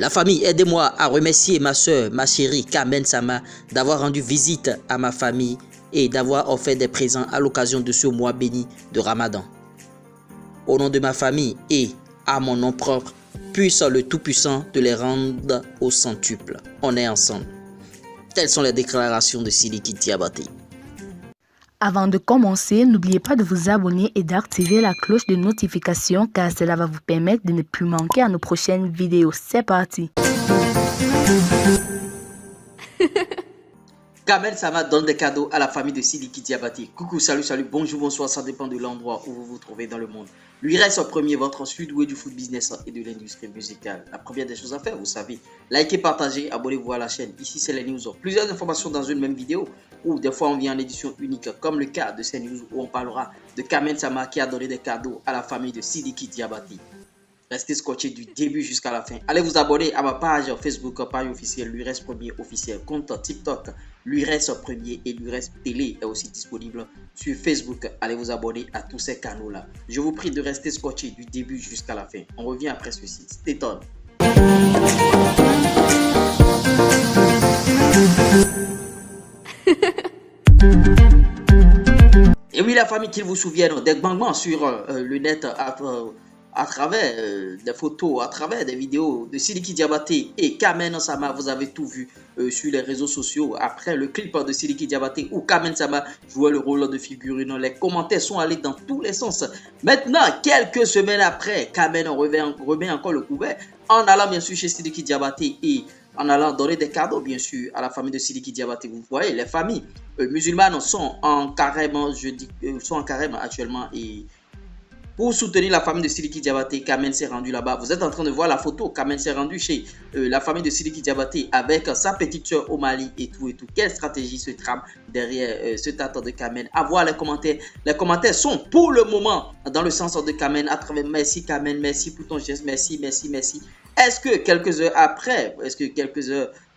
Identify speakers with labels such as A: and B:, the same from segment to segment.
A: La famille, aidez-moi à remercier ma soeur, ma chérie Carmen Sama d'avoir rendu visite à ma famille et d'avoir offert des présents à l'occasion de ce mois béni de Ramadan. Au nom de ma famille et à mon nom propre, puisse le Tout-Puissant te les rendre au centuple. On est ensemble. Telles sont les déclarations de Sidiki Diabaté.
B: Avant de commencer, n'oubliez pas de vous abonner et d'activer la cloche de notification car cela va vous permettre de ne plus manquer à nos prochaines vidéos. C'est parti!
A: Carmen Sama donne des cadeaux à la famille de Sidiki Diabaté. Coucou, salut, bonjour, bonsoir, ça dépend de l'endroit où vous vous trouvez dans le monde. Lui reste en premier votre sud-ouest du foot business et de l'industrie musicale. La première des choses à faire, vous savez, likez, partagez, abonnez-vous à la chaîne. Ici, c'est les news. Plusieurs informations dans une même vidéo ou des fois on vient en édition unique, comme le cas de ces news où on parlera de Carmen Sama qui a donné des cadeaux à la famille de Sidiki Diabaté. Restez scotché du début jusqu'à la fin. Allez vous abonner à ma page Facebook, page officielle, lui reste premier officiel, compte TikTok, lui reste premier et lui reste télé est aussi disponible sur Facebook. Allez vous abonner à tous ces canaux-là. Je vous prie de rester scotché du début jusqu'à la fin. On revient après ceci. Stay tuned. Et oui, la famille, qu'il vous souvienne, des bang sur le net à travers des photos, à travers des vidéos de Sidiki Diabaté et Carmen Sama. Vous avez tout vu sur les réseaux sociaux après le clip de Sidiki Diabaté où Carmen Sama jouait le rôle de figurine. Les commentaires sont allés dans tous les sens. Maintenant, quelques semaines après, Carmen remet encore le couvert en allant bien sûr chez Sidiki Diabaté et en allant donner des cadeaux bien sûr à la famille de Sidiki Diabaté. Vous voyez, les familles musulmanes sont en carême, sont en carême actuellement et pour soutenir la famille de Sidiki Diabaté, Carmen s'est rendu là-bas. Vous êtes en train de voir la photo. Carmen s'est rendu chez la famille de Sidiki Diabaté avec sa petite soeur au Mali et tout et tout. Quelle stratégie se trame derrière ce tâton de Carmen? À voir les commentaires. Les commentaires sont pour le moment dans le sens de Carmen. À travers merci Carmen, merci pour ton geste, merci. Est-ce que quelques heures après,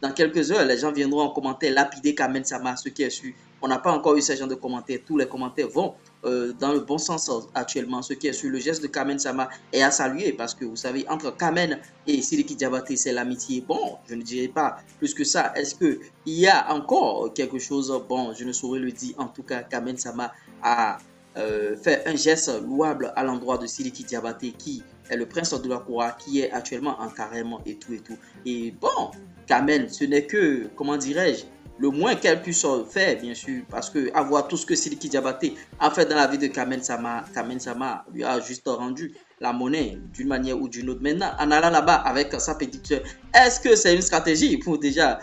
A: dans quelques heures, les gens viendront en commentaire lapider Carmen Sama, ce qui est sûr? On n'a pas encore eu ce genre de commentaires. Tous les commentaires vont dans le bon sens actuellement. Ce qui est sur le geste de Carmen Sama est à saluer parce que vous savez, entre Carmen et Sidiki Diabaté, c'est l'amitié. Bon, je ne dirais pas plus que ça. Est-ce qu'il y a encore quelque chose? Bon, je ne saurais le dire. En tout cas, Carmen Sama a fait un geste louable à l'endroit de Sidiki Diabaté qui est le prince de la Koura, qui est actuellement en carême et tout. Et bon, Carmen, ce n'est que, comment dirais-je, le moins qu'elle puisse faire, bien sûr, parce que avoir tout ce que Sidiki Diabaté a fait dans la vie de Carmen Sama lui a juste rendu la monnaie d'une manière ou d'une autre. Maintenant, en allant là-bas avec sa petite soeur, est-ce que c'est une stratégie pour déjà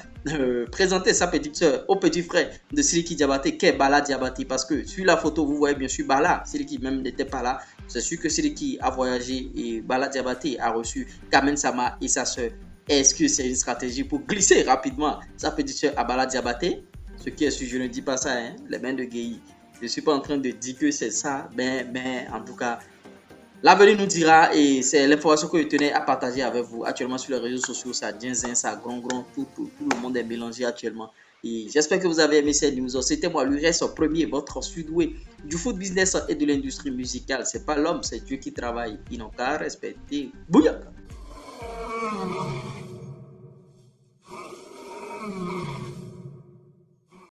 A: présenter sa petite soeur au petit frère de Sidiki Diabaté, qui est Bala Diabaté? Parce que sur la photo, vous voyez bien sûr Bala, Sidiki même n'était pas là. C'est sûr que Sidiki a voyagé et Bala Diabaté a reçu Carmen Sama et sa soeur. Est-ce que c'est une stratégie pour glisser rapidement sa petite soeur à Bala Diabaté? Ce qui est sûr, je ne dis pas ça, hein, les mains de Guéhi. Je ne suis pas en train de dire que c'est ça, mais en tout cas, l'avenir nous dira et c'est l'information que je tenais à partager avec vous. Actuellement sur les réseaux sociaux, ça ginzin, ça grand, tout le monde est mélangé actuellement. Et j'espère que vous avez aimé cette news. C'était moi, lui reste premier, votre sud-ouest du foot business et de l'industrie musicale. C'est pas l'homme, c'est Dieu qui travaille. Il n'a qu'à respecter. Bouillaka!